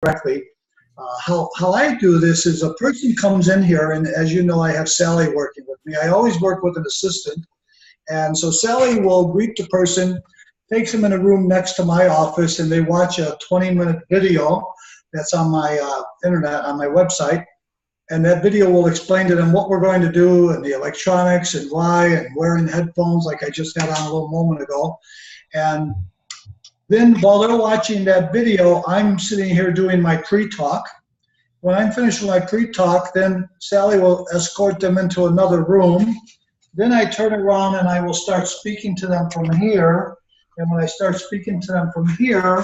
correctly. How I do this is a person comes in here, and as you know, I have Sally working with me. I always work with an assistant. And so Sally will greet the person, takes them in a room next to my office, and they watch a 20-minute video that's on my internet, on my website. And that video will explain to them what we're going to do and the electronics and why, and wearing headphones like I just had on a little moment ago. And then while they're watching that video, I'm sitting here doing my pre-talk. When I'm finished with my pre-talk, then Sally will escort them into another room. Then I turn around and I will start speaking to them from here. And when I start speaking to them from here,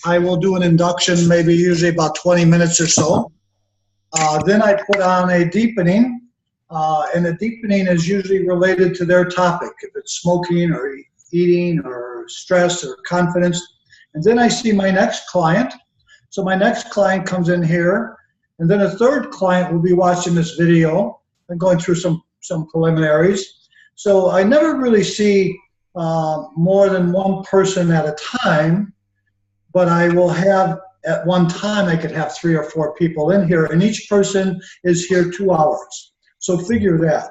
I will do an induction, maybe usually about 20 minutes or so. Then I put on a deepening, and the deepening is usually related to their topic, if it's smoking or eating or stress or confidence. And then I see my next client. So my next client comes in here, and then a third client will be watching this video and going through some preliminaries. So I never really see more than one person at a time, but I will have, at one time, I could have 3 or 4 people in here, and each person is here 2 hours. So figure that.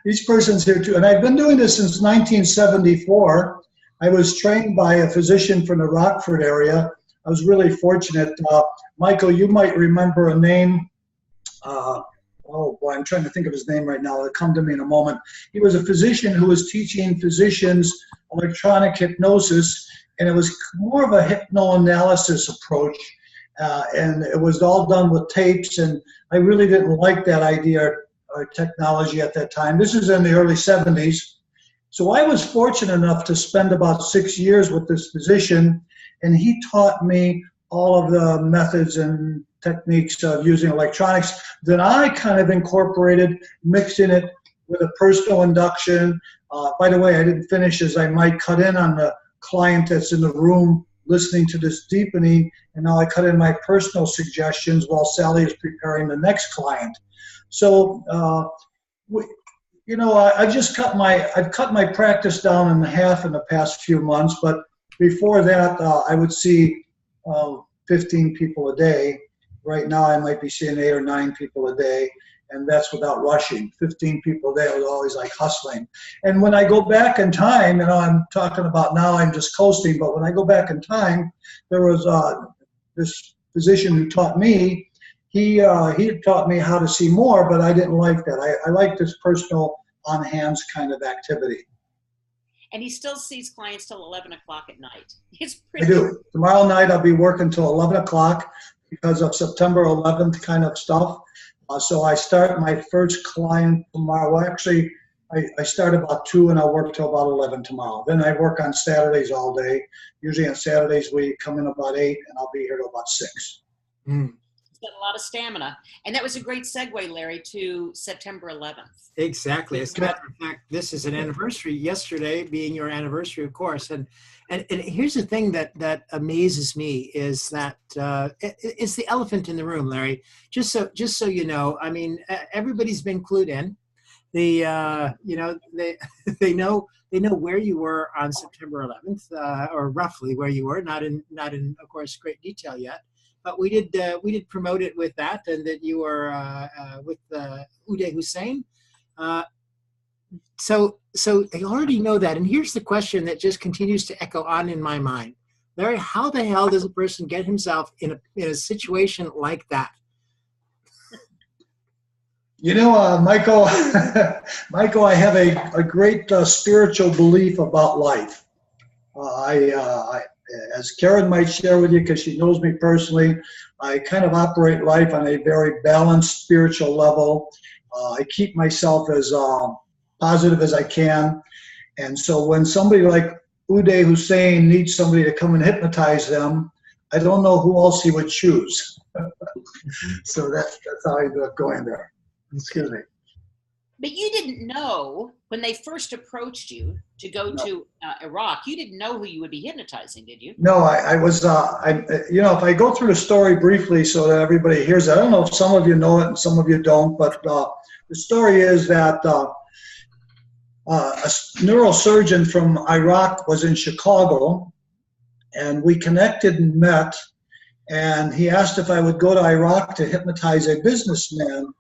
Each person's here too. And I've been doing this since 1974. I was trained by a physician from the Rockford area. I was really fortunate. Michael, you might remember a name. Oh boy, I'm trying to think of his name right now. It'll come to me in a moment. He was a physician who was teaching physicians electronic hypnosis, and it was more of a hypnoanalysis approach. And it was all done with tapes, and I really didn't like that idea or technology at that time. This is in the early 70s. So I was fortunate enough to spend about 6 years with this physician, and he taught me all of the methods and techniques of using electronics. Then I kind of incorporated, mixing it with a personal induction. By the way, I didn't finish, as I might cut in on the client that's in the room listening to this deepening, and now I cut in my personal suggestions while Sally is preparing the next client. So, you know, I've cut my practice down in half in the past few months, but before that, I would see 15 people a day. Right now, I might be seeing 8 or 9 people a day, and that's without rushing. 15 people a day, I was always like hustling. And when I go back in time, you know, I'm talking about now, I'm just coasting, but when I go back in time, there was this physician who taught me. He taught me how to see more, but I didn't like that. I like this personal, on-hands kind of activity. And he still sees clients till 11 o'clock at night. It's I do. Tomorrow night, I'll be working till 11 o'clock because of September 11th kind of stuff. So I start my first client tomorrow. Well, actually, I start about 2 and I'll work till about 11 tomorrow. Then I work on Saturdays all day. Usually on Saturdays, we come in about 8 and I'll be here till about 6. Mm. Got a lot of stamina. And that was a great segue, Larry, to September 11th. Exactly. As a matter of fact, this is an anniversary, yesterday being your anniversary, of course. And here's the thing that amazes me is that it's the elephant in the room, Larry. Just so you know, I mean, everybody's been clued in. They know where you were on September 11th, or roughly where you were, not in of course great detail yet. But we did promote it with that, and that you were with Uday Hussein. So they already know that. And here's the question that just continues to echo on in my mind, Larry: how the hell does a person get himself in a situation like that? You know, Michael, I have a great spiritual belief about life. As Karen might share with you, because she knows me personally, I kind of operate life on a very balanced spiritual level. I keep myself as positive as I can. And so when somebody like Uday Hussein needs somebody to come and hypnotize them, I don't know who else he would choose. So that's how I ended up going there. Excuse me. But you didn't know when they first approached you to go to Iraq, you didn't know who you would be hypnotizing, did you? No, I was, you know, if I go through the story briefly so that everybody hears it, I don't know if some of you know it and some of you don't, but the story is that a neurosurgeon from Iraq was in Chicago, and we connected and met, And he asked if I would go to Iraq to hypnotize a businessman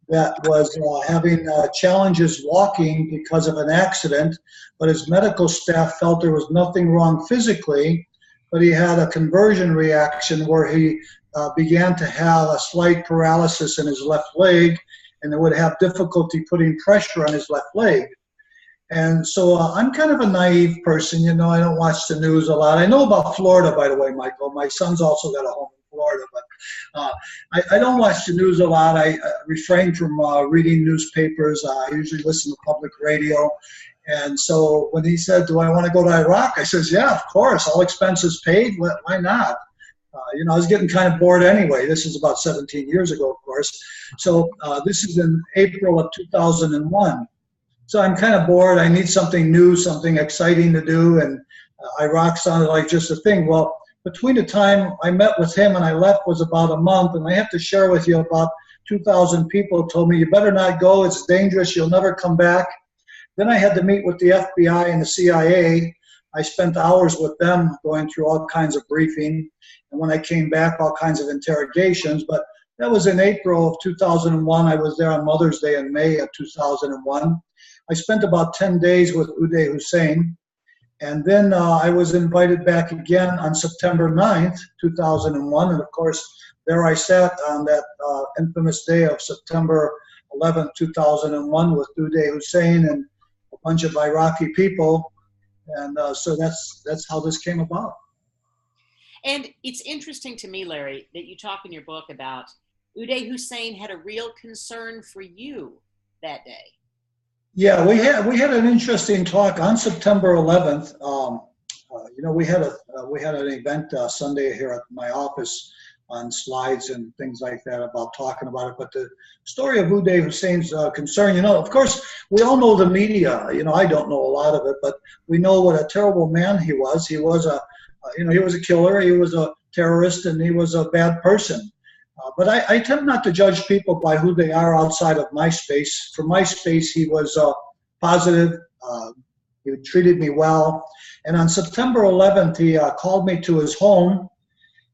that was having challenges walking because of an accident, but his medical staff felt there was nothing wrong physically, but he had a conversion reaction where he began to have a slight paralysis in his left leg, and would have difficulty putting pressure on his left leg. And so I'm kind of a naive person, you know, I don't watch the news a lot. I know about Florida, by the way, Michael. My son's also got a home in Florida, but I don't watch the news a lot. I refrain from reading newspapers. I usually listen to public radio. And so when he said, do I want to go to Iraq? I says, yeah, of course, all expenses paid. Why not? You know, I was getting kind of bored anyway. This is about 17 years ago, of course. So this is in April of 2001. So I'm kind of bored. I need something new, something exciting to do. And Iraq sounded like just a thing. Well, between the time I met with him and I left was about a month. And I have to share with you about 2,000 people told me, you better not go. It's dangerous. You'll never come back. Then I had to meet with the FBI and the CIA. I spent hours with them going through all kinds of briefing. And when I came back, all kinds of interrogations. But that was in April of 2001. I was there on Mother's Day in May of 2001. I spent about 10 days with Uday Hussein. And then I was invited back again on September 9th, 2001. And of course, there I sat on that infamous day of September 11th, 2001 with Uday Hussein and a bunch of Iraqi people. And so that's how this came about. And it's interesting to me, Larry, that you talk in your book about Uday Hussein had a real concern for you that day. Yeah, we had an interesting talk on September 11th. You know, we had an event Sunday here at my office on slides and things like that about talking about it. But the story of Uday Hussein's concern, you know, of course, we all know the media. You know, I don't know a lot of it, but we know what a terrible man he was. He was he was a killer, he was a terrorist, and he was a bad person. But I tend not to judge people by who they are outside of my space. For my space, he was positive. He treated me well. And on September 11th, he called me to his home,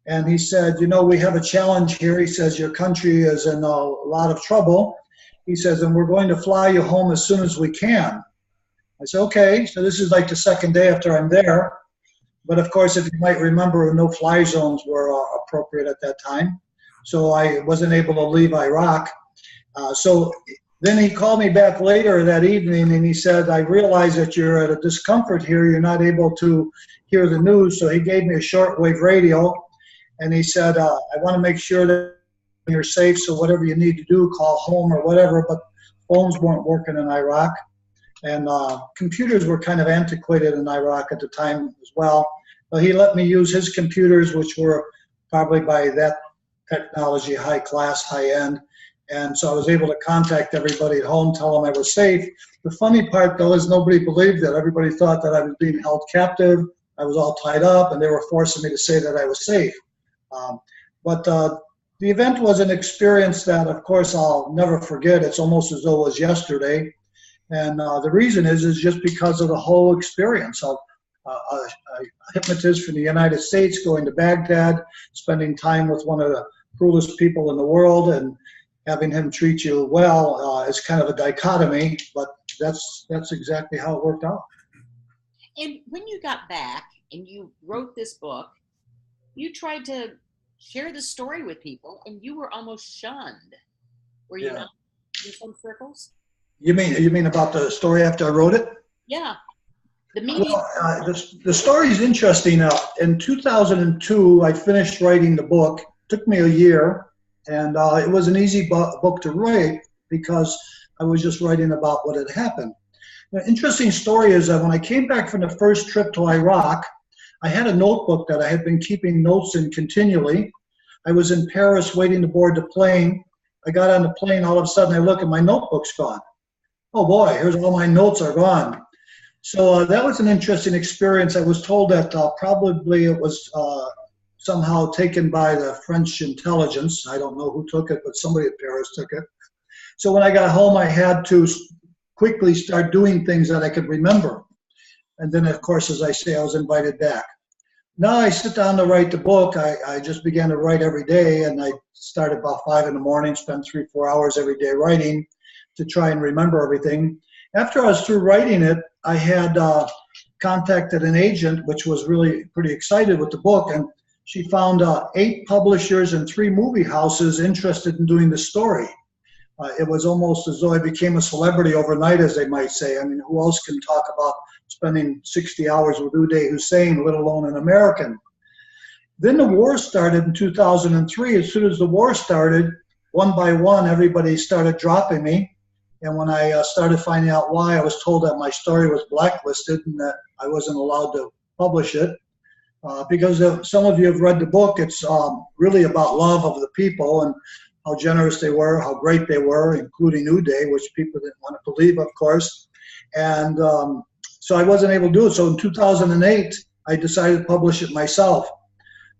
and he said, you know, we have a challenge here. He says, your country is in a lot of trouble. He says, and we're going to fly you home as soon as we can. I said, okay. So this is like the second day after I'm there. But of course, if you might remember, no fly zones were appropriate at that time. So I wasn't able to leave Iraq. So then he called me back later that evening and he said, I realize that you're at a discomfort here. You're not able to hear the news. So he gave me a shortwave radio and he said, I want to make sure that you're safe. So whatever you need to do, call home or whatever. But phones weren't working in Iraq. And computers were kind of antiquated in Iraq at the time as well. But he let me use his computers, which were probably by that technology, high class, high end. And so I was able to contact everybody at home, tell them I was safe. The funny part, though, is nobody believed it. Everybody thought that I was being held captive. I was all tied up, and they were forcing me to say that I was safe. But the event was an experience that, of course, I'll never forget. It's almost as though it was yesterday. And the reason is just because of the whole experience of a hypnotist from the United States going to Baghdad, spending time with one of the cruelest people in the world, and having him treat you well is kind of a dichotomy, but that's exactly how it worked out. And when you got back and you wrote this book, you tried to share the story with people, and you were almost shunned. Were you not in some circles? You mean about the story after I wrote it? Yeah. The media. Well, the story is interesting. In 2002, I finished writing the book. It took me a year, and it was an easy book to write because I was just writing about what had happened. The interesting story is that when I came back from the first trip to Iraq, I had a notebook that I had been keeping notes in continually. I was in Paris waiting to board the plane. I got on the plane, all of a sudden I look and my notebook's gone. Oh boy, here's all my notes are gone. So that was an interesting experience. I was told that probably it was somehow taken by the French intelligence. I don't know who took it, but somebody at Paris took it. So when I got home, I had to quickly start doing things that I could remember. And then, of course, as I say, I was invited back. Now I sit down to write the book. I just began to write every day, and I started about 5 in the morning, spent 3-4 hours every day writing to try and remember everything. After I was through writing it, I had contacted an agent, which was really pretty excited with the book, and she found 8 publishers and 3 movie houses interested in doing the story. It was almost as though I became a celebrity overnight, as they might say. I mean, who else can talk about spending 60 hours with Uday Hussein, let alone an American? Then the war started in 2003. As soon as the war started, one by one, everybody started dropping me. And when I started finding out why, I was told that my story was blacklisted and that I wasn't allowed to publish it. Because some of you have read the book, it's really about love of the people and how generous they were, how great they were, including Uday, which people didn't want to believe, of course. And so I wasn't able to do it. So in 2008, I decided to publish it myself.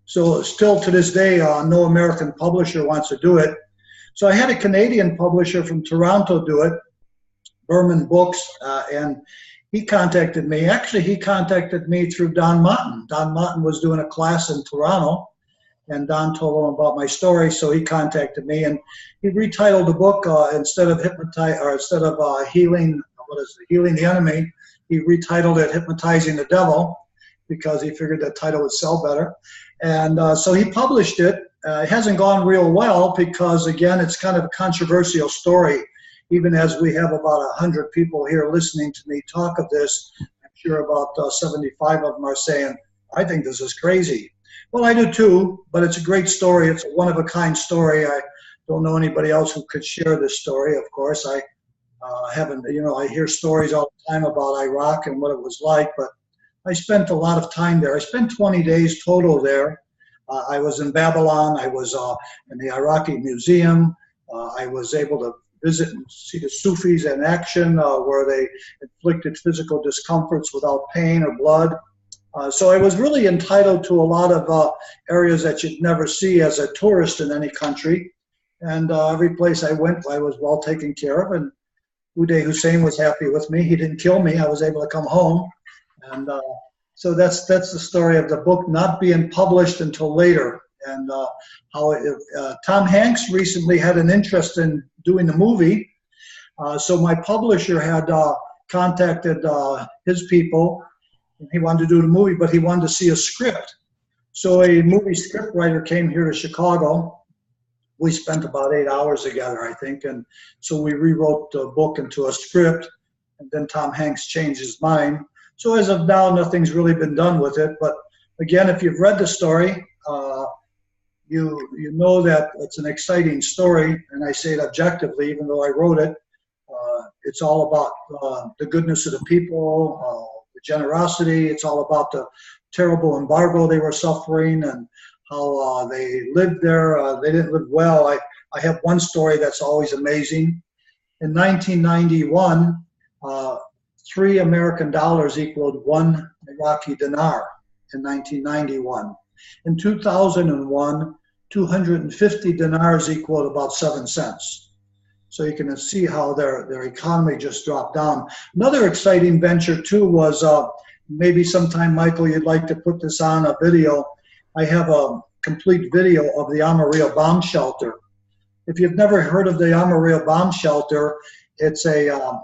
So still to this day, no American publisher wants to do it. So I had a Canadian publisher from Toronto do it, Berman Books, and he contacted me. Actually, he contacted me through Don Martin. Don Martin was doing a class in Toronto, and Don told him about my story, so he contacted me, and he retitled the book instead of healing the enemy. He retitled it "Hypnotizing the Devil" because he figured that title would sell better, and so he published it. It hasn't gone real well because, again, it's kind of a controversial story. Even as we have about 100 people here listening to me talk of this, I'm sure about 75 of them are saying, I think this is crazy. Well, I do too, but it's a great story. It's a one-of-a-kind story. I don't know anybody else who could share this story, of course. I haven't, I hear stories all the time about Iraq and what it was like, but I spent a lot of time there. I spent 20 days total there. I was in Babylon. I was in the Iraqi Museum. I was able to visit and see the Sufis in action where they inflicted physical discomforts without pain or blood. So I was really entitled to a lot of areas that you'd never see as a tourist in any country. And every place I went, I was well taken care of. And Uday Hussein was happy with me. He didn't kill me. I was able to come home. And so that's the story of the book not being published until later. And Tom Hanks recently had an interest in doing the movie. So my publisher had contacted his people. He wanted to do the movie, but he wanted to see a script. So a movie script writer came here to Chicago. We spent about 8 hours together, I think. And so we rewrote the book into a script. And then Tom Hanks changed his mind. So as of now, nothing's really been done with it. But again, if you've read the story, you know that it's an exciting story, and I say it objectively, even though I wrote it. It's all about the goodness of the people, the generosity. It's all about the terrible embargo they were suffering and how they lived there. They didn't live well. I have one story that's always amazing. In 1991, 3 American dollars equaled 1 Iraqi dinar in 1991. In 2001, 250 dinars equaled about 7 cents. So you can see how their economy just dropped down. Another exciting venture too was maybe sometime, Michael, you'd like to put this on a video. I have a complete video of the Amarillo bomb shelter. If you've never heard of the Amarillo bomb shelter, it's a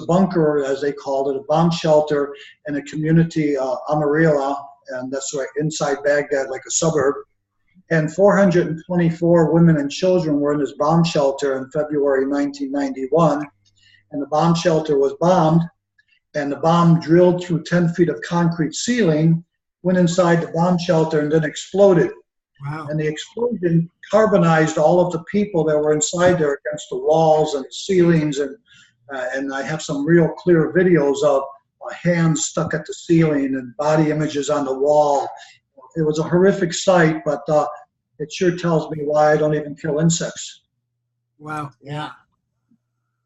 bunker, as they called it, a bomb shelter in a community, Amarillo, and that's right inside Baghdad, like a suburb. And 424 women and children were in this bomb shelter in February 1991. And the bomb shelter was bombed, and the bomb drilled through 10 feet of concrete ceiling, went inside the bomb shelter, and then exploded. Wow. And the explosion carbonized all of the people that were inside there against the walls and the ceilings. And I have some real clear videos of hands stuck at the ceiling and body images on the wall. It was a horrific sight, but it sure tells me why I don't even kill insects. Wow. Yeah.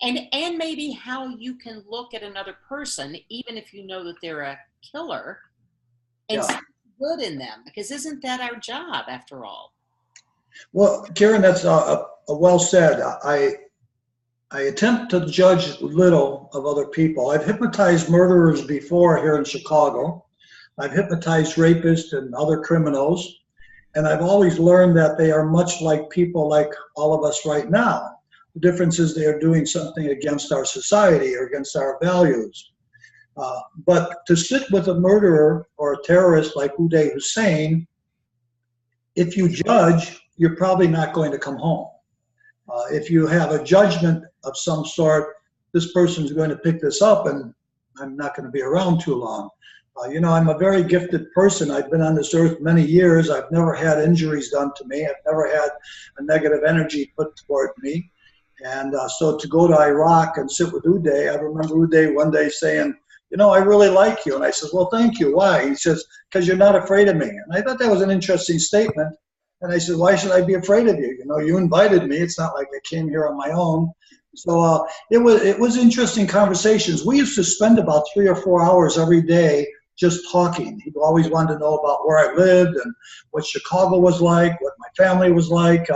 And maybe how you can look at another person, even if you know that they're a killer, and see good in them, because isn't that our job after all? Well, Karen, that's well said. I attempt to judge little of other people. I've hypnotized murderers before here in Chicago. I've hypnotized rapists and other criminals. And I've always learned that they are much like people like all of us right now. The difference is they are doing something against our society or against our values. But to sit with a murderer or a terrorist like Uday Hussein, if you judge, you're probably not going to come home. If you have a judgment of some sort, this person's going to pick this up and I'm not going to be around too long. I'm a very gifted person. I've been on this earth many years. I've never had injuries done to me. I've never had a negative energy put toward me. And so to go to Iraq and sit with Uday, I remember Uday one day saying, I really like you. And I said, well, thank you. Why? He says, because you're not afraid of me. And I thought that was an interesting statement. And I said, why should I be afraid of you? You invited me. It's not like I came here on my own. So it was interesting conversations. We used to spend about 3 or 4 hours every day just talking. He always wanted to know about where I lived and what Chicago was like, what my family was like.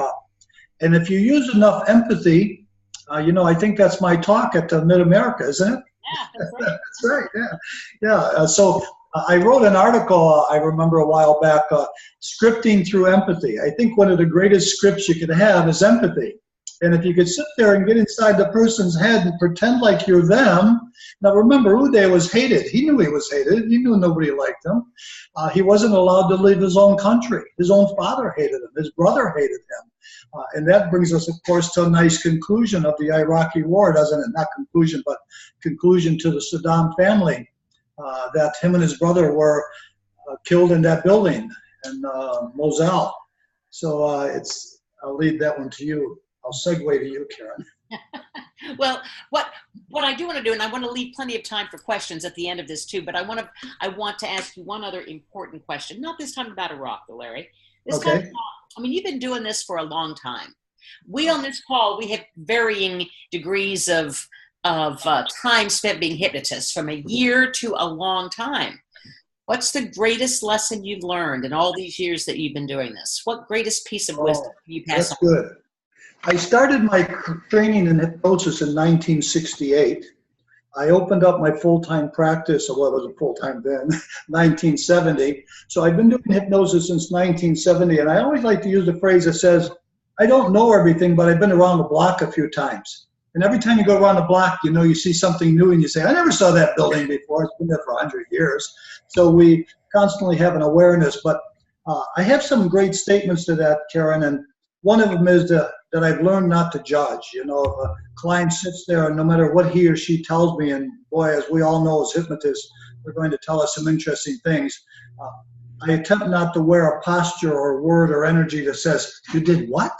And if you use enough empathy, I think that's my talk at Mid-America, isn't it? Yeah, that's right. That's right, yeah. So I wrote an article, I remember a while back, scripting through empathy. I think one of the greatest scripts you could have is empathy. And if you could sit there and get inside the person's head and pretend like you're them. Now remember, Uday was hated. He knew he was hated. He knew nobody liked him. He wasn't allowed to leave his own country. His own father hated him. His brother hated him. And that brings us, of course, to a nice conclusion of the Iraqi war, doesn't it? Not conclusion, but conclusion to the Saddam family, that him and his brother were killed in that building in Mosul. So I'll leave that one to you. I'll segue to you, Karen. Well, what I do want to do, and I want to leave plenty of time for questions at the end of this too, but I want to ask you one other important question. Not this time about Iraq, Larry. This Okay. time, you've been doing this for a long time. We on this call, we have varying degrees of time spent being hypnotists, from a year to a long time. What's the greatest lesson you've learned in all these years that you've been doing this? What greatest piece of wisdom can you pass on? That's good. I started my training in hypnosis in 1968. I opened up my full-time practice, well, it wasn't full-time then, 1970. So I've been doing hypnosis since 1970, and I always like to use the phrase that says, I don't know everything, but I've been around the block a few times. And every time you go around the block, you see something new and you say, I never saw that building before. It's been there for 100 years. So we constantly have an awareness. But I have some great statements to that, Karen, and one of them is that I've learned not to judge. If a client sits there and no matter what he or she tells me, and boy, as we all know as hypnotists, they're going to tell us some interesting things. I attempt not to wear a posture or word or energy that says, you did what?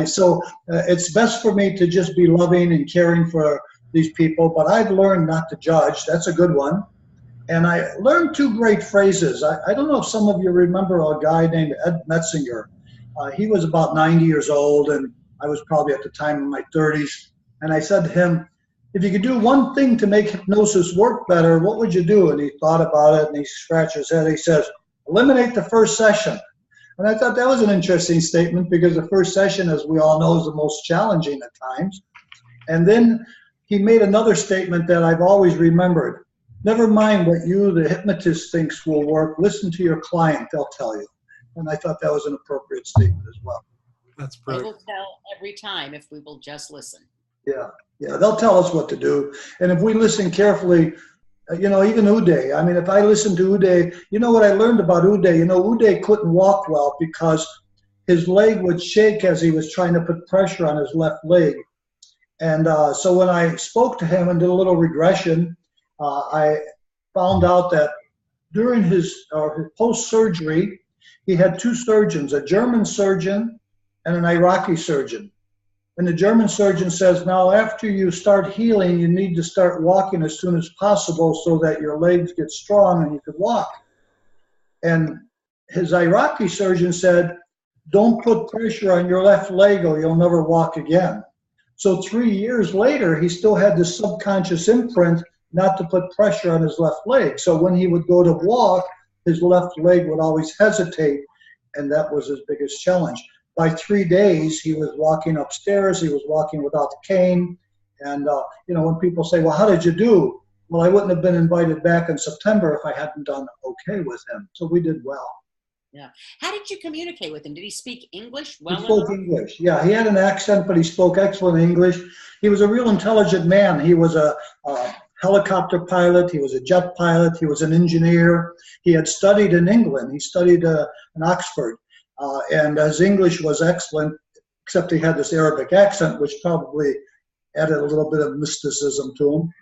So it's best for me to just be loving and caring for these people, but I've learned not to judge. That's a good one. And I learned 2 great phrases. I don't know if some of you remember a guy named Ed Metzinger. He was about 90 years old, and I was probably at the time in my 30s. And I said to him, if you could do one thing to make hypnosis work better, what would you do? And he thought about it, and he scratched his head. He says, eliminate the first session. And I thought that was an interesting statement, because the first session, as we all know, is the most challenging at times. And then he made another statement that I've always remembered. Never mind what you, the hypnotist, thinks will work. Listen to your client. They'll tell you. And I thought that was an appropriate statement as well. That's They perfect. will tell every time if we will just listen. Yeah, they'll tell us what to do. And if we listen carefully, even Uday, if I listen to Uday, what I learned about Uday, Uday couldn't walk well because his leg would shake as he was trying to put pressure on his left leg. And so when I spoke to him and did a little regression, I found out that during his post-surgery, he had 2 surgeons, a German surgeon and an Iraqi surgeon. And the German surgeon says, now after you start healing, you need to start walking as soon as possible so that your legs get strong and you can walk. And his Iraqi surgeon said, don't put pressure on your left leg or you'll never walk again. So 3 years later, he still had this subconscious imprint not to put pressure on his left leg. So when he would go to walk, his left leg would always hesitate, and that was his biggest challenge. By 3 days, he was walking upstairs. He was walking without the cane. And, when people say, well, how did you do? Well, I wouldn't have been invited back in September if I hadn't done okay with him. So we did well. Yeah. How did you communicate with him? Did he speak English well He spoke enough? English. Yeah, he had an accent, but he spoke excellent English. He was a real intelligent man. He was a helicopter pilot. He was a jet pilot. He was an engineer. He had studied in England. He studied in Oxford. And his English was excellent, except he had this Arabic accent, which probably added a little bit of mysticism to him.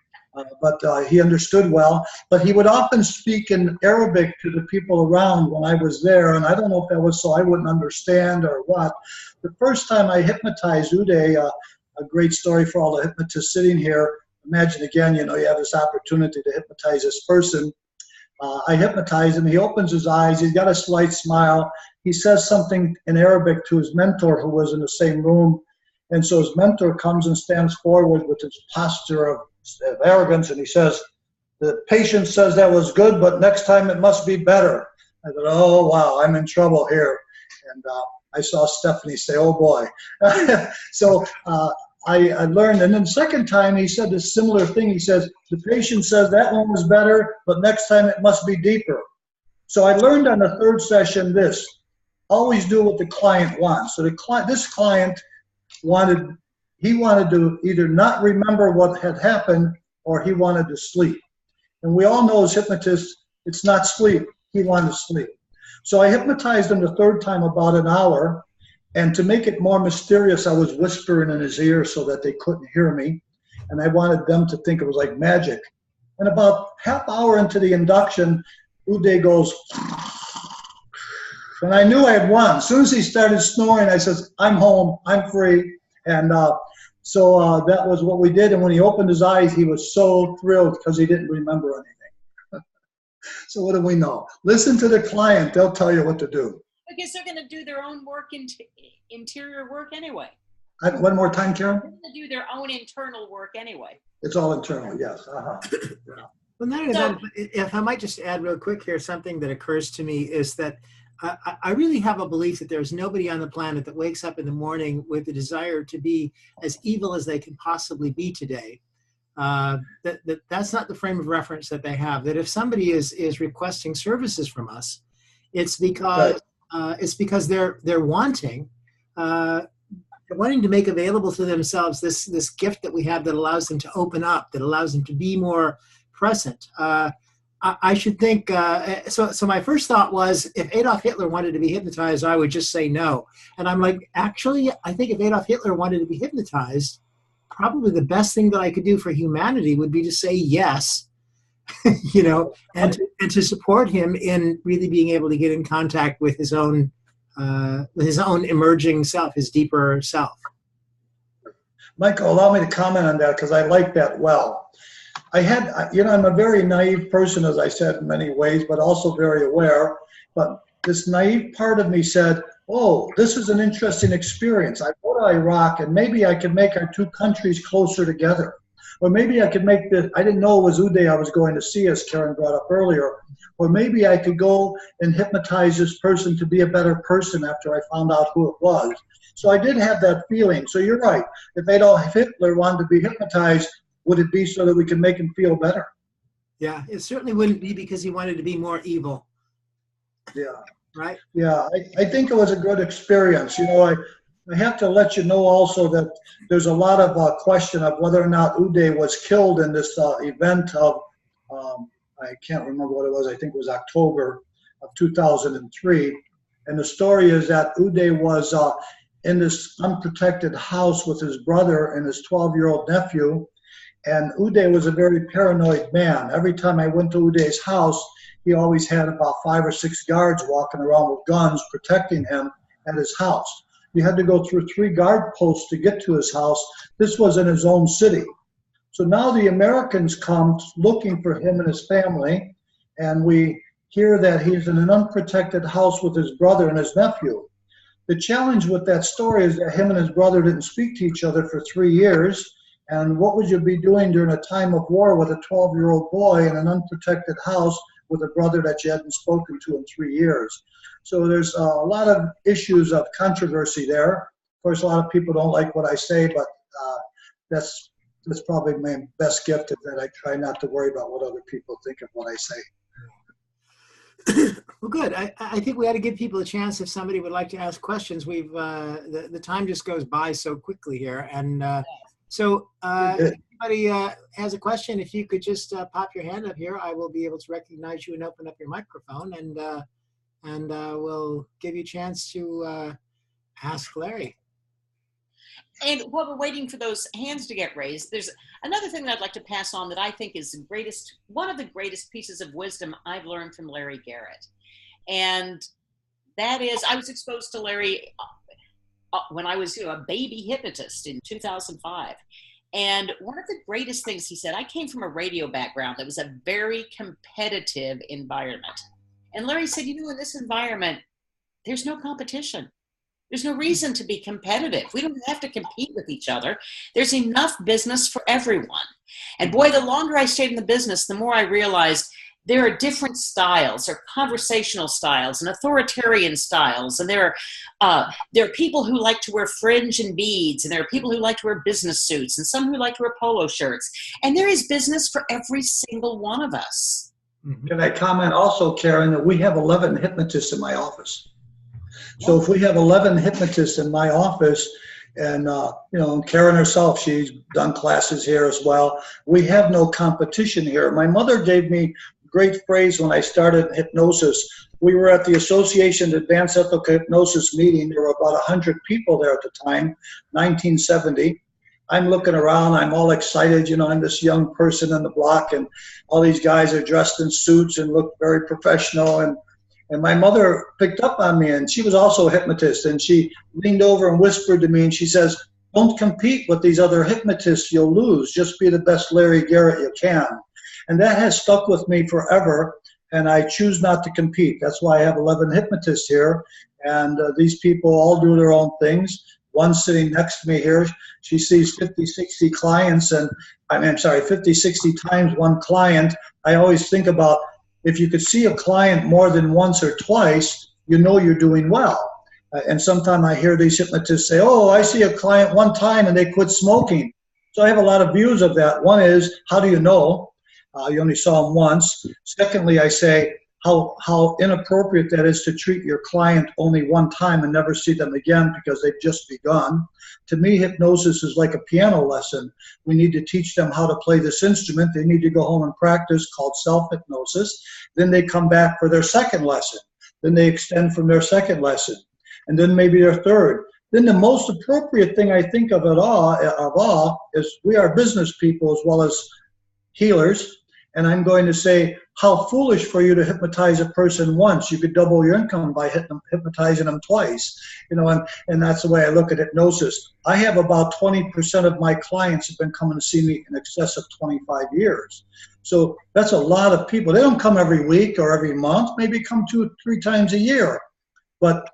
But he understood well. But he would often speak in Arabic to the people around when I was there, and I don't know if that was so I wouldn't understand or what. The first time I hypnotized Uday, a great story for all the hypnotists sitting here. Imagine again, you have this opportunity to hypnotize this person. I hypnotize him. He opens his eyes. He's got a slight smile. He says something in Arabic to his mentor who was in the same room. And so his mentor comes and stands forward with his posture of arrogance, and he says, "The patient says that was good, but next time it must be better." I thought, oh, wow, I'm in trouble here. And I saw Stephanie say, oh, boy. So I learned. And then the second time he said this similar thing. He says, "The patient says that one was better, but next time it must be deeper." So I learned on the third session this: always do what the client wants. So this client wanted to either not remember what had happened or he wanted to sleep. And we all know as hypnotists, it's not sleep. He wanted to sleep. So I hypnotized him the third time about an hour. And to make it more mysterious, I was whispering in his ear so that they couldn't hear me. And I wanted them to think it was like magic. And about half hour into the induction, Uday goes, and I knew I had won. As soon as he started snoring, I said, "I'm home, I'm free." And so that was what we did. And when he opened his eyes, he was so thrilled because he didn't remember anything. So what do we know? Listen to the client. They'll tell you what to do. I guess they're going to do their own work, interior work anyway. One more time, Karen? They're going to do their own internal work anyway. It's all internal, yes. Yeah. Well, not only that, if I might just add real quick here, something that occurs to me is that I really have a belief that there's nobody on the planet that wakes up in the morning with the desire to be as evil as they can possibly be today. That's not the frame of reference that they have. That if somebody is requesting services from us, it's because they're wanting to make available to themselves this gift that we have that allows them to open up, that allows them to be more present. I should think, so my first thought was, if Adolf Hitler wanted to be hypnotized, I would just say no. And I'm like, actually, I think if Adolf Hitler wanted to be hypnotized, probably the best thing that I could do for humanity would be to say yes, and to support him in really being able to get in contact with his own emerging self, his deeper self. Michael, allow me to comment on that because I like that well. I'm a very naive person, as I said, in many ways, but also very aware. But this naive part of me said, oh, this is an interesting experience. I go to Iraq, and maybe I could make our two countries closer together. Or maybe I could make I didn't know it was Uday I was going to see, as Karen brought up earlier. Or maybe I could go and hypnotize this person to be a better person after I found out who it was. So I did have that feeling. So you're right. If Adolf Hitler wanted to be hypnotized, would it be so that we can make him feel better? Yeah, it certainly wouldn't be because he wanted to be more evil. Yeah. Right? Yeah, I think it was a good experience. I have to let you know also that there's a lot of question of whether or not Uday was killed in this event of, I can't remember what it was, I think it was October of 2003. And the story is that Uday was in this unprotected house with his brother and his 12-year-old nephew. And Uday was a very paranoid man. Every time I went to Uday's house, he always had about 5 or 6 guards walking around with guns protecting him at his house. You had to go through 3 guard posts to get to his house. This was in his own city. So now the Americans come looking for him and his family, and we hear that he's in an unprotected house with his brother and his nephew. The challenge with that story is that him and his brother didn't speak to each other for 3 years. And what would you be doing during a time of war with a 12-year-old boy in an unprotected house with a brother that you hadn't spoken to in 3 years? So there's a lot of issues of controversy there. Of course, a lot of people don't like what I say, but that's That's probably my best gift, is that I try not to worry about what other people think of what I say. Well, good. I think we ought to give people a chance if somebody would like to ask questions. We've the time just goes by so quickly here, and so if anybody has a question, if you could just pop your hand up here, I will be able to recognize you and open up your microphone, and we'll give you a chance to ask Larry. And while we're waiting for those hands to get raised, there's another thing that I'd like to pass on that I think is one of the greatest pieces of wisdom I've learned from Larry Garrett. And that is, I was exposed to Larry when I was a baby hypnotist in 2005. And one of the greatest things he said, I came from a radio background that was a very competitive environment. And Larry said, in this environment, there's no competition. There's no reason to be competitive. We don't have to compete with each other. There's enough business for everyone. And boy, the longer I stayed in the business, the more I realized there are different styles. There are conversational styles and authoritarian styles. And there are people who like to wear fringe and beads. And there are people who like to wear business suits. And some who like to wear polo shirts. And there is business for every single one of us. Can I comment also, Karen, that we have 11 hypnotists in my office. So if we have 11 hypnotists in my office, and Karen herself, she's done classes here as well, we have no competition here. My mother gave me a great phrase when I started hypnosis. We were at the Association of Advanced Ethical Hypnosis meeting. There were about 100 people there at the time, 1970. I'm looking around, I'm all excited, I'm this young person on the block, and all these guys are dressed in suits and look very professional, and my mother picked up on me, and she was also a hypnotist, and she leaned over and whispered to me, and she says, don't compete with these other hypnotists, you'll lose. Just be the best Larry Garrett you can. And that has stuck with me forever, and I choose not to compete. That's why I have 11 hypnotists here, and these people all do their own things. One sitting next to me here, she sees 50, 60 clients, and 50, 60 times one client. I always think about, if you could see a client more than once or twice, you're doing well. And sometimes I hear these hypnotists say, oh, I see a client one time and they quit smoking. So I have a lot of views of that. One is, how do you know? You only saw them once. Secondly, I say, how inappropriate that is to treat your client only one time and never see them again because they've just begun. To me, hypnosis is like a piano lesson. We need to teach them how to play this instrument. They need to go home and practice, called self-hypnosis. Then they come back for their second lesson. Then they extend from their second lesson. And then maybe their third. Then the most appropriate thing I think of all is we are business people as well as healers. And I'm going to say, how foolish for you to hypnotize a person once. You could double your income by hypnotizing them twice. And that's the way I look at hypnosis. I have about 20% of my clients have been coming to see me in excess of 25 years. So that's a lot of people. They don't come every week or every month, maybe come 2 or 3 times a year. But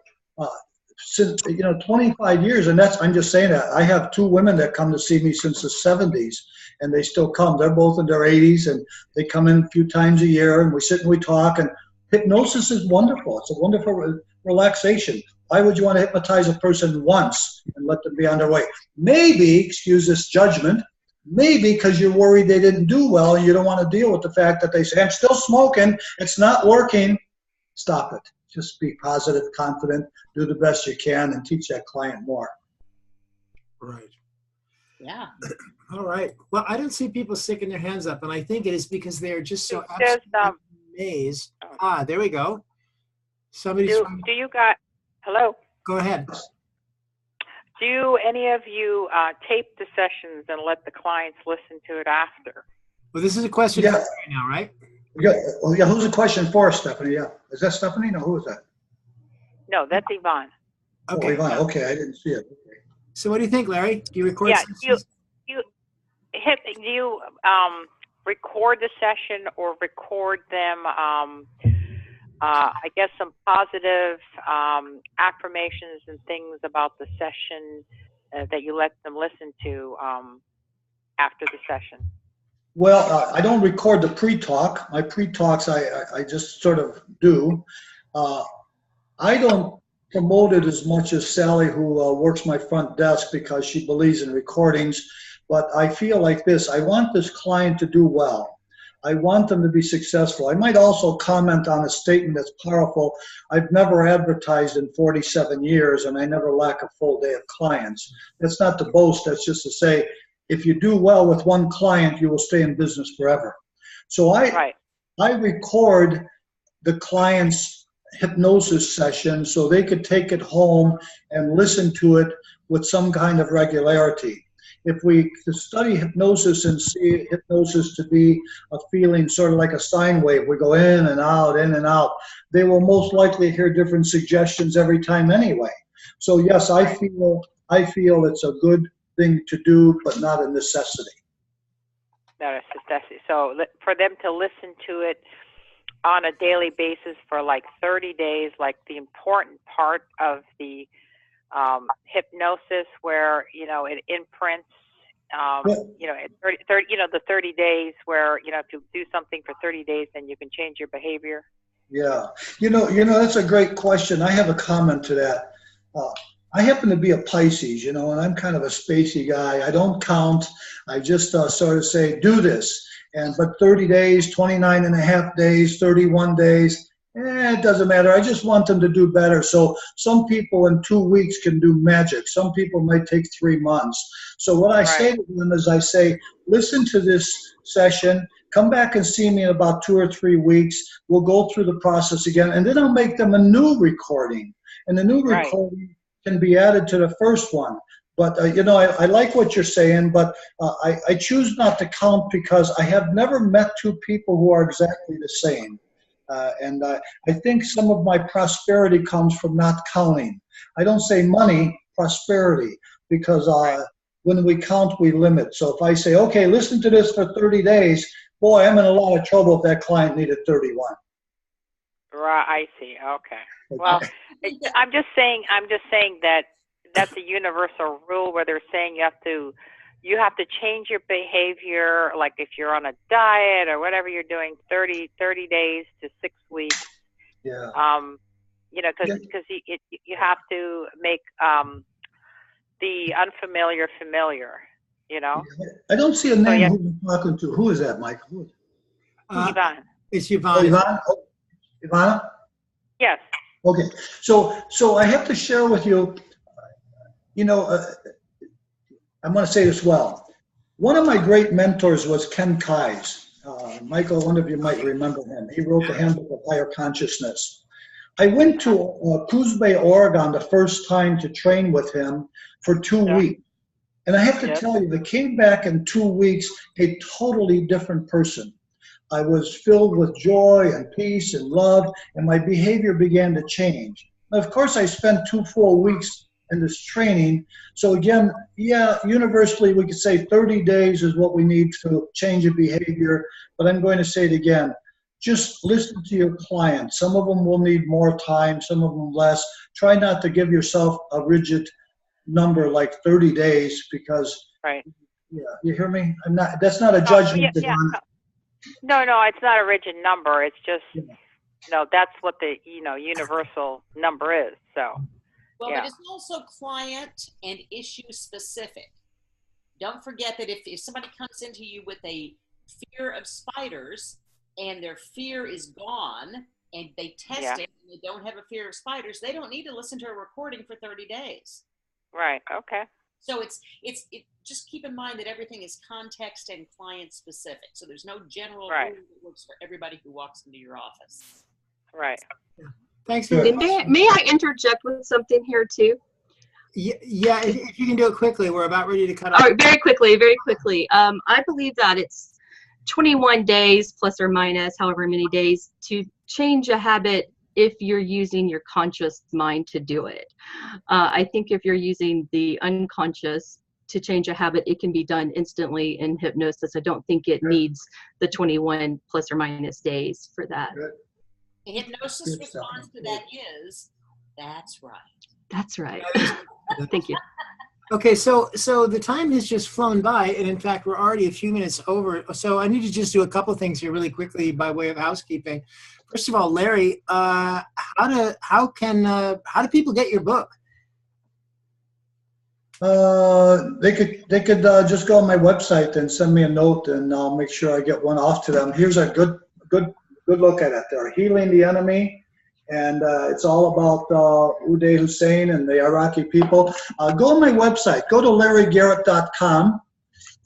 since 25 years, and I'm just saying that. I have 2 women that come to see me since the 70s. And they still come. They're both in their 80s, and they come in a few times a year, and we sit and we talk. And hypnosis is wonderful. It's a wonderful relaxation. Why would you want to hypnotize a person once and let them be on their way? Maybe, excuse this judgment, maybe because you're worried they didn't do well, and you don't want to deal with the fact that they say, I'm still smoking, it's not working. Stop it. Just be positive, confident, do the best you can, and teach that client more. Right. Yeah. All right. Well, I don't see people sticking their hands up, and I think it is because they're just so amazed. There we go. Somebody's. Do you got? Hello. Go ahead. Do any of you tape the sessions and let the clients listen to it after? Well, this is a question for you now, right? Yeah. Who's the question for, Stephanie? Yeah. Is that Stephanie? No, who is that? No, that's Yvonne. Okay. Oh, Yvonne. Okay, I didn't see it. Okay. So what do you think, Larry? Do you record sessions? Do you record the session or record them, I guess some positive affirmations and things about the session that you let them listen to after the session? Well, I don't record the pre-talk. My pre-talks I just sort of do. I don't promote it as much as Sally, who works my front desk, because she believes in recordings. but I feel like this. I want this client to do well. I want them to be successful. I might also comment on a statement that's powerful. I've never advertised in 47 years, and I never lack a full day of clients. That's not to boast. That's just to say, if you do well with one client, you will stay in business forever. So I record the client's hypnosis session so they could take it home and listen to it with some kind of regularity. If we study hypnosis and see hypnosis to be a feeling sort of like a sine wave, we go in and out, they will most likely hear different suggestions every time anyway. So yes, I feel it's a good thing to do, but not a necessity. Not a necessity. So for them to listen to it on a daily basis for like 30 days, like the important part of the hypnosis where, you know, it imprints, you know, 30, you know, the 30 days where, you know, if you do something for 30 days, then you can change your behavior. Yeah. You know, that's a great question. I have a comment to that. I happen to be a Pisces, you know, and I'm kind of a spacey guy. I don't count. I just sort of say, do this. But 30 days, 29 and a half days, 31 days, it doesn't matter. I just want them to do better. So some people in 2 weeks can do magic. Some people might take 3 months. So what I say to them is I say, listen to this session, come back and see me in about 2 or 3 weeks. We'll go through the process again, and then I'll make them a new recording. And the new recording can be added to the first one. But, you know, I like what you're saying, but I choose not to count because I have never met two people who are exactly the same. And I think some of my prosperity comes from not counting. I don't say money, prosperity, because when we count, we limit. So if I say, okay, listen to this for 30 days, boy, I'm in a lot of trouble if that client needed 31. Right, I see. Okay. Well, I'm just saying that that's a universal rule where they're saying you have to change your behavior, like if you're on a diet or whatever you're doing, 30 days to 6 weeks. Yeah. You know, because you have to make the unfamiliar familiar, you know. I don't see a name who I'm talking to. Who is that, Mike? Who is it? Yvonne. It's Yvonne. Yvonne? Oh, Ivana? Yes. Okay. So I have to share with you, you know, I'm going to say this well. One of my great mentors was Ken Kais. Michael, one of you might remember him. He wrote the Handbook of Higher Consciousness. I went to Coos Bay, Oregon the first time to train with him for 2 weeks. And I have to tell you, I came back in 2 weeks a totally different person. I was filled with joy and peace and love, and my behavior began to change. Now, of course, I spent 2 full weeks in this training. So again, yeah, universally we could say 30 days is what we need to change a behavior, but I'm going to say it again. Just listen to your clients. Some of them will need more time, some of them less. Try not to give yourself a rigid number like 30 days because, yeah, you hear me? That's not a judgment. No, it's not a rigid number. It's just, no, that's what the, you know, universal number is, so. Well, but it's also client and issue specific. Don't forget that if somebody comes into you with a fear of spiders and their fear is gone and they test it and they don't have a fear of spiders, they don't need to listen to a recording for 30 days. Right, okay. So it's just keep in mind that everything is context and client specific. So there's no general rule that works for everybody who walks into your office. Right. Thanks. May I interject with something here too? Yeah, if you can do it quickly, we're about ready to cut off. All right, very quickly. I believe that it's 21 days plus or minus, however many days, to change a habit if you're using your conscious mind to do it. I think if you're using the unconscious to change a habit, it can be done instantly in hypnosis. I don't think it needs the 21 plus or minus days for that. The hypnosis response to that is, that's right. That's right. Thank you. Okay, so the time has just flown by, and in fact, we're already a few minutes over. So I need to just do a couple of things here really quickly by way of housekeeping. First of all, Larry, how do people get your book? They could just go on my website and send me a note, and I'll make sure I get one off to them. Here's a good look at it. They're healing the enemy, and it's all about Uday Hussein and the Iraqi people. Go on my website. Go to LarryGarrett.com.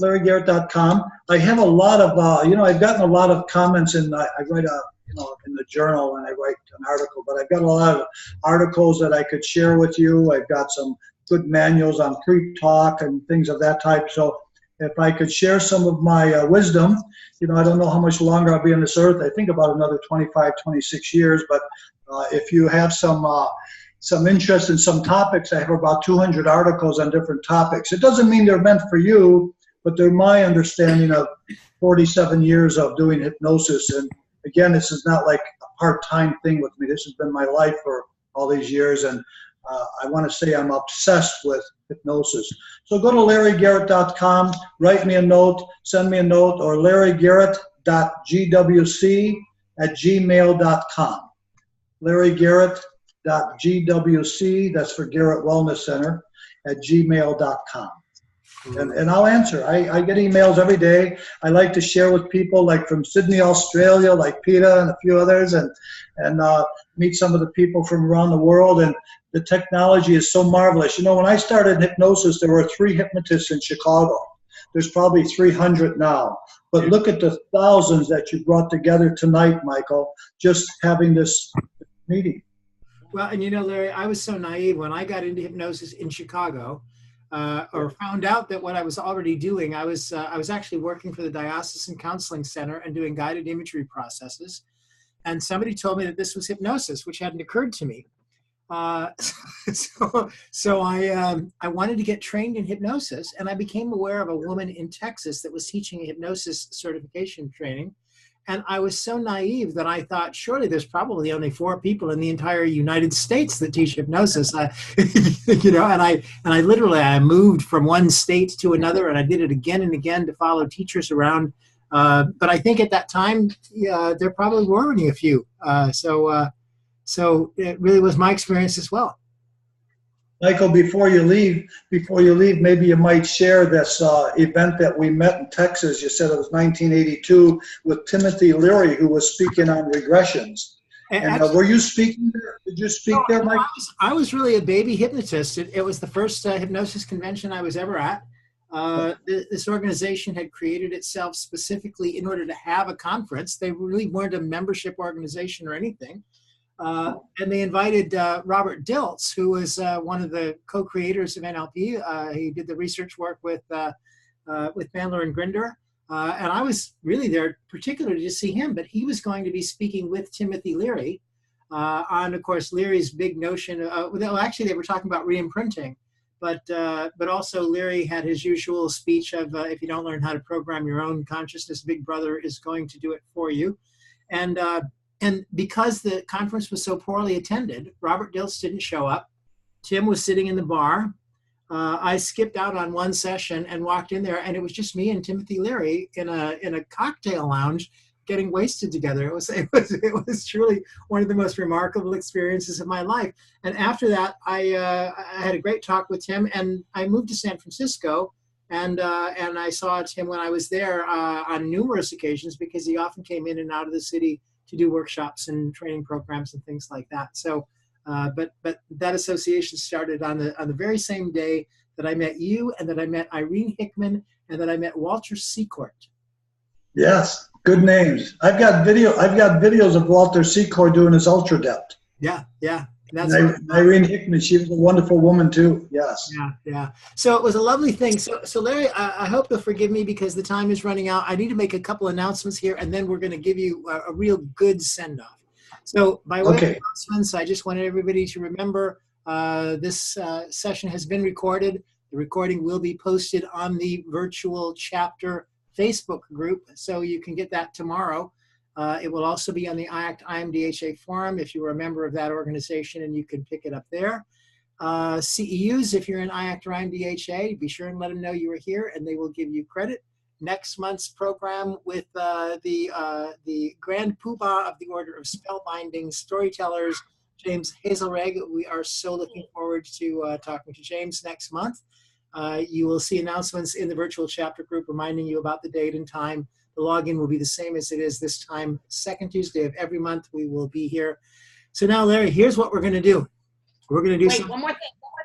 LarryGarrett.com. I have a lot of I've gotten a lot of comments, and I write in the journal when I write an article. But I've got a lot of articles that I could share with you. I've got some good manuals on pre-talk and things of that type. So if I could share some of my wisdom, I don't know how much longer I'll be on this earth. I think about another 25, 26 years. But if you have some interest in some topics, I have about 200 articles on different topics. It doesn't mean they're meant for you, but they're my understanding of 47 years of doing hypnosis. And again, this is not like a part-time thing with me. This has been my life for all these years. And I want to say I'm obsessed with hypnosis. So go to LarryGarrett.com, write me a note, send me a note, or LarryGarrett.gwc@gmail.com. LarryGarrett.gwc, that's for Garrett Wellness Center, @gmail.com. And I'll answer. I get emails every day. I like to share with people like from Sydney, Australia, like Peter and a few others, and meet some of the people from around the world. And the technology is so marvelous. When I started hypnosis, there were 3 hypnotists in Chicago. There's probably 300 now. But look at the thousands that you brought together tonight, Michael, just having this meeting. Well, and Larry, I was so naive when I got into hypnosis in Chicago. Or found out that what I was already doing, I was actually working for the Diocesan Counseling Center and doing guided imagery processes. And somebody told me that this was hypnosis, which hadn't occurred to me. So I wanted to get trained in hypnosis, and I became aware of a woman in Texas that was teaching a hypnosis certification training. And I was so naive that I thought, surely there's probably only 4 people in the entire United States that teach hypnosis. And I literally moved from one state to another, and I did it again and again to follow teachers around. But I think at that time, there probably were only a few. So it really was my experience as well. Michael, before you leave, maybe you might share this event that we met in Texas. You said it was 1982 with Timothy Leary, who was speaking on regressions. And were you speaking there? Did you speak there, Mike? I was really a baby hypnotist. It was the first hypnosis convention I was ever at. This organization had created itself specifically in order to have a conference. They really weren't a membership organization or anything. And they invited Robert Dilts, who was one of the co-creators of NLP. He did the research work with Bandler and Grinder. And I was really there particularly to see him, but he was going to be speaking with Timothy Leary on, of course, Leary's big notion. Actually, they were talking about re-imprinting, but also Leary had his usual speech of if you don't learn how to program your own consciousness, Big Brother is going to do it for you. And because the conference was so poorly attended, Robert Dilts didn't show up. Tim was sitting in the bar. I skipped out on one session and walked in there, and it was just me and Timothy Leary in a cocktail lounge getting wasted together. It was truly one of the most remarkable experiences of my life. And after that, I had a great talk with Tim, and I moved to San Francisco, and I saw Tim when I was there on numerous occasions because he often came in and out of the city to do workshops and training programs and things like that. So, but that association started on the very same day that I met you, and that I met Irene Hickman, and that I met Walter Secord. Yes, good names. I've got videos of Walter Secord doing his ultra depth. Yeah. That's Irene Hickman, she was a wonderful woman too. Yes. Yeah. So it was a lovely thing. So Larry, I hope you'll forgive me because the time is running out. I need to make a couple announcements here, and then we're going to give you a real good send-off. So by way of announcements, I just wanted everybody to remember this session has been recorded. The recording will be posted on the virtual chapter Facebook group, so you can get that tomorrow. It will also be on the IACT IMDHA forum if you are a member of that organization, and you can pick it up there. CEUs, if you're in IACT or IMDHA, be sure and let them know you were here, and they will give you credit. Next month's program with the Grand Poobah of the Order of Spellbinding Storytellers, James Hazelreg. We are so looking forward to talking to James next month. You will see announcements in the virtual chapter group reminding you about the date and time. The login will be the same as it is this time, second Tuesday of every month. We will be here. So now, Larry, here's what we're going to do. We're going to do Wait, one more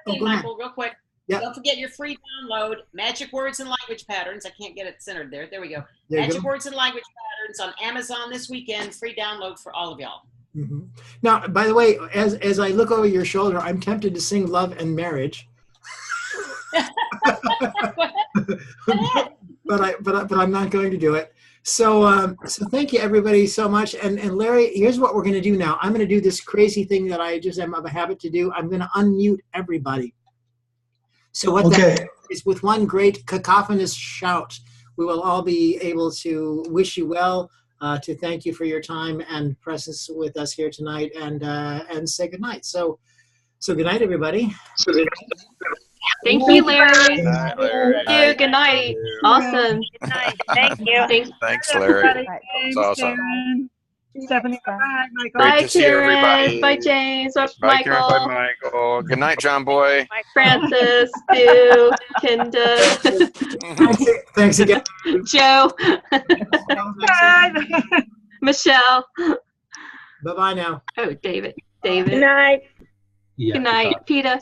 thing, Michael, real quick. Yep. Don't forget your free download, Magic Words and Language Patterns. I can't get it centered there. There we go. There you Magic go. Words and Language Patterns on Amazon this weekend. Free download for all of y'all. Mm-hmm. Now, by the way, as I look over your shoulder, I'm tempted to sing Love and Marriage. but I'm not going to do it. So thank you everybody so much. And Larry, here's what we're going to do now. I'm going to do this crazy thing that I just am of a habit to do. I'm going to unmute everybody. So what that is, with one great cacophonous shout, we will all be able to wish you well, to thank you for your time and presence with us here tonight, and say good night. So good night, everybody. Thank you, Larry. Good night, Larry. Thank you. Good night. Awesome. Good night. Thank you. Thanks, Larry. It's awesome. Stephanie, bye, Michael. Great Bye, to see Karen. everybody. Bye, James. Bye, Bye, Karen. Michael. Bye, Michael. Good night, John Boy. Francis, Stu, Kinda, Thanks again. Joe, Bye. Michelle. Bye-bye now. Oh, David. David. Good night. Good night, Peter.